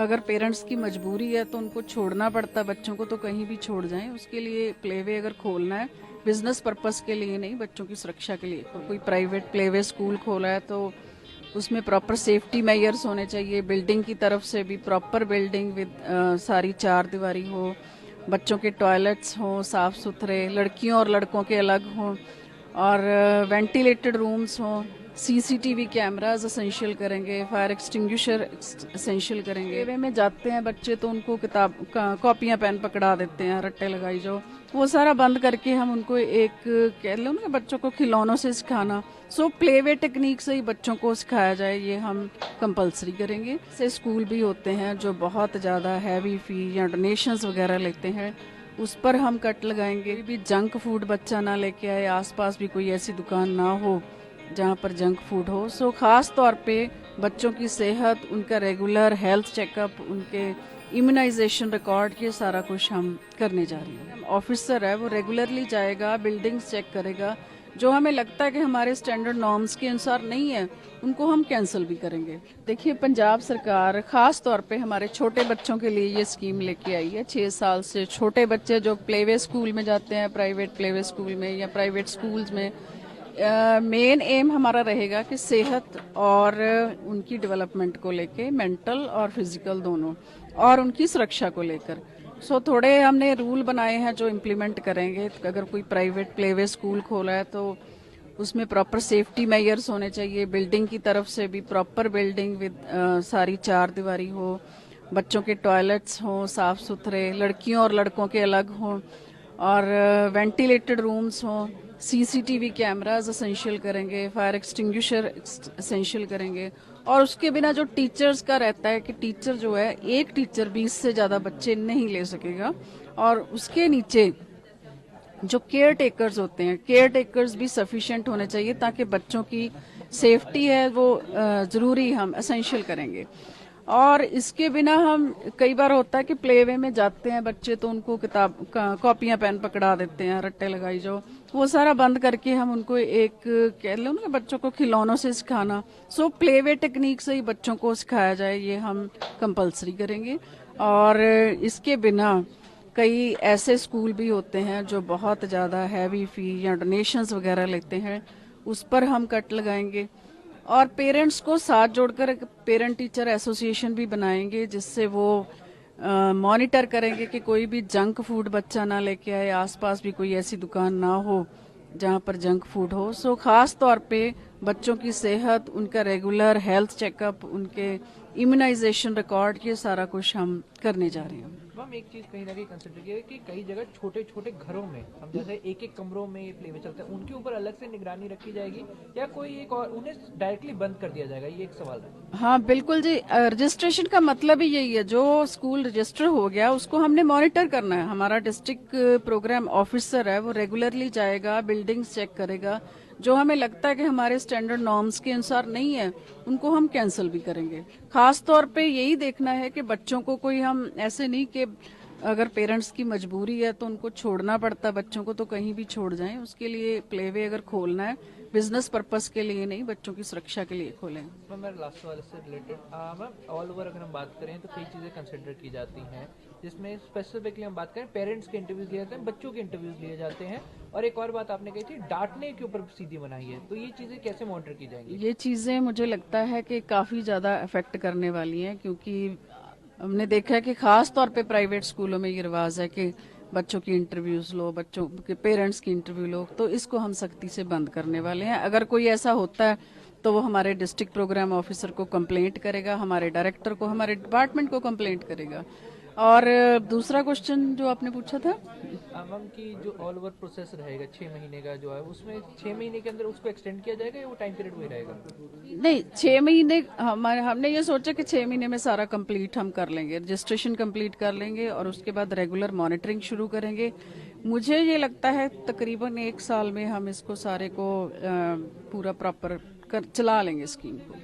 अगर पेरेंट्स की मजबूरी है तो उनको छोड़ना पड़ता है बच्चों को, तो कहीं भी छोड़ जाएं। उसके लिए प्लेवे अगर खोलना है बिजनेस पर्पस के लिए नहीं, बच्चों की सुरक्षा के लिए, कोई प्राइवेट प्लेवे स्कूल खोला है तो उसमें प्रॉपर सेफ्टी मेजर्स होने चाहिए। बिल्डिंग की तरफ से भी प्रॉपर बिल्डिंग विद सारी चार दीवारी हो, बच्चों के टॉयलेट्स हों साफ सुथरे, लड़कियों और लड़कों के अलग हों, और वेंटिलेटेड रूम्स हों। सीसीटीवी कैमराज असेंशियल करेंगे, फायर एक्सटिंग्विशर असेंशियल करेंगे। वे में जाते हैं बच्चे तो उनको किताब कॉपियां पेन पकड़ा देते हैं, रट्टे लगाई जो, वो सारा बंद करके हम उनको एक कह लो ना बच्चों को खिलौनों से सिखाना, सो प्लेवे टेक्निक से ही बच्चों को सिखाया जाए, ये हम कंपलसरी करेंगे। से स्कूल भी होते हैं जो बहुत ज़्यादा हैवी फी या डोनेशंस वगैरह लेते हैं, उस पर हम कट लगाएंगे। भी जंक फूड बच्चा ना लेके आए, आसपास भी कोई ऐसी दुकान ना हो जहाँ पर जंक फूड हो। सो खास तौर पे बच्चों की सेहत, उनका रेगुलर हेल्थ चेकअप, उनके इम्यूनाइजेशन रिकॉर्ड, ये सारा कुछ हम करने जा रहे हैं। ऑफिसर है वो रेगुलरली जाएगा, बिल्डिंग्स चेक करेगा, जो हमें लगता है कि हमारे स्टैंडर्ड नॉर्म्स के अनुसार नहीं है उनको हम कैंसिल भी करेंगे। देखिए, पंजाब सरकार खास तौर पे हमारे छोटे बच्चों के लिए ये स्कीम लेके आई है। 6 साल से छोटे बच्चे जो प्लेवे स्कूल में जाते हैं, प्राइवेट प्लेवे स्कूल में या प्राइवेट स्कूल्स में, मेन एम हमारा रहेगा कि सेहत और उनकी डेवलपमेंट को लेके, मेंटल और फिजिकल दोनों, और उनकी सुरक्षा को लेकर। सो थोड़े हमने रूल बनाए हैं जो इम्प्लीमेंट करेंगे। अगर कोई प्राइवेट प्लेवे स्कूल खोला है तो उसमें प्रॉपर सेफ्टी मेजर्स होने चाहिए। बिल्डिंग की तरफ से भी प्रॉपर बिल्डिंग विद सारी चार दीवारी हो, बच्चों के टॉयलेट्स हों साफ सुथरे, लड़कियों और लड़कों के अलग हों, और वेंटिलेटेड रूम्स हों। सीसीटीवी कैमराज असेंशियल करेंगे, फायर एक्सटिंग्विशर असेंशियल करेंगे। और उसके बिना जो टीचर्स का रहता है कि टीचर जो है, एक टीचर 20 से ज़्यादा बच्चे नहीं ले सकेगा, और उसके नीचे जो केयर टेकर्स होते हैं, केयर टेकर्स भी सफिशिएंट होने चाहिए, ताकि बच्चों की सेफ्टी है वो ज़रूरी हम असेंशियल करेंगे। और इसके बिना हम, कई बार होता है कि प्लेवे में जाते हैं बच्चे तो उनको किताब कॉपियां पेन पकड़ा देते हैं, रट्टे लगाई जो, वो सारा बंद करके हम उनको एक कह लो ना बच्चों को खिलौनों से सिखाना, सो प्लेवे टेक्निक से ही बच्चों को सिखाया जाए, ये हम कंपलसरी करेंगे। और इसके बिना कई ऐसे स्कूल भी होते हैं जो बहुत ज़्यादा हैवी फी या डोनेशंस वगैरह लेते हैं, उस पर हम कट लगाएंगे। और पेरेंट्स को साथ जोड़कर एक पेरेंट टीचर एसोसिएशन भी बनाएंगे, जिससे वो मॉनिटर करेंगे कि कोई भी जंक फूड बच्चा ना लेके आए, आसपास भी कोई ऐसी दुकान ना हो जहाँ पर जंक फूड हो। सो खास तौर पे बच्चों की सेहत, उनका रेगुलर हेल्थ चेकअप, उनके इम्यूनाइजेशन रिकॉर्ड, ये सारा कुछ हम करने जा रहे हैं। मैम एक चीज़ कहीं ना कहीं कंसिडर किया है कि कई जगह छोटे छोटे घरों में हम जैसे एक एक कमरों में ये प्लेवे चलते हैं, उनके ऊपर अलग से निगरानी रखी जाएगी या कोई एक और उन्हें डायरेक्टली बंद कर दिया जाएगा, ये एक सवाल है। हाँ बिल्कुल जी, रजिस्ट्रेशन का मतलब ही यही है, जो स्कूल रजिस्टर हो गया उसको हमने मॉनिटर करना है। हमारा डिस्ट्रिक्ट प्रोग्राम ऑफिसर है वो रेगुलरली जाएगा, बिल्डिंग्स चेक करेगा, जो हमें लगता है कि हमारे स्टैंडर्ड नॉर्म्स के अनुसार नहीं है उनको हम कैंसिल भी करेंगे। खास तौर पे यही देखना है कि बच्चों को कोई, हम ऐसे नहीं कि अगर पेरेंट्स की मजबूरी है तो उनको छोड़ना पड़ता है बच्चों को, तो कहीं भी छोड़ जाएं। उसके लिए प्लेवे अगर खोलना है बिजनेस पर्पस के लिए नहीं, बच्चों की सुरक्षा के लिए खोलें। मैम मेरे लास्ट सवाल से रिलेटेड, मैम ऑल ओवर अगर हम बात करें तो कई चीज़ें कंसिडर की जाती हैं, जिसमें स्पेसिफिकली हम बात करें पेरेंट्स के इंटरव्यूज लिए जाते हैं, बच्चों के इंटरव्यूज लिए जाते हैं, और एक और बात आपने कही थी डांटने के ऊपर सीधी मनाही है, तो ये चीज़ें कैसे मॉनिटर की जाएंगी? ये चीज़ें मुझे लगता है कि काफ़ी ज़्यादा अफेक्ट करने वाली हैं, क्योंकि हमने देखा है कि खास तौर पे प्राइवेट स्कूलों में ये रिवाज है कि बच्चों की इंटरव्यूज लो, बच्चों के पेरेंट्स की इंटरव्यू लो, तो इसको हम सख्ती से बंद करने वाले हैं। अगर कोई ऐसा होता है तो वो हमारे डिस्ट्रिक्ट प्रोग्राम ऑफिसर को कंप्लेंट करेगा, हमारे डायरेक्टर को, हमारे डिपार्टमेंट को कंप्लेंट करेगा। और दूसरा क्वेश्चन जो आपने पूछा था, मैम की जो ऑल ओवर प्रोसेस रहेगा 6 महीने का जो है, उसमें 6 महीने के अंदर उसको एक्सटेंड किया जाएगा या वो टाइम पीरियड वही रहेगा? नहीं, 6 महीने हमने ये सोचा कि 6 महीने में सारा कंप्लीट हम कर लेंगे, रजिस्ट्रेशन कंप्लीट कर लेंगे, और उसके बाद रेगुलर मॉनिटरिंग शुरू करेंगे। मुझे ये लगता है तकरीबन 1 साल में हम इसको सारे को पूरा प्रॉपर चला लेंगे स्कीम को।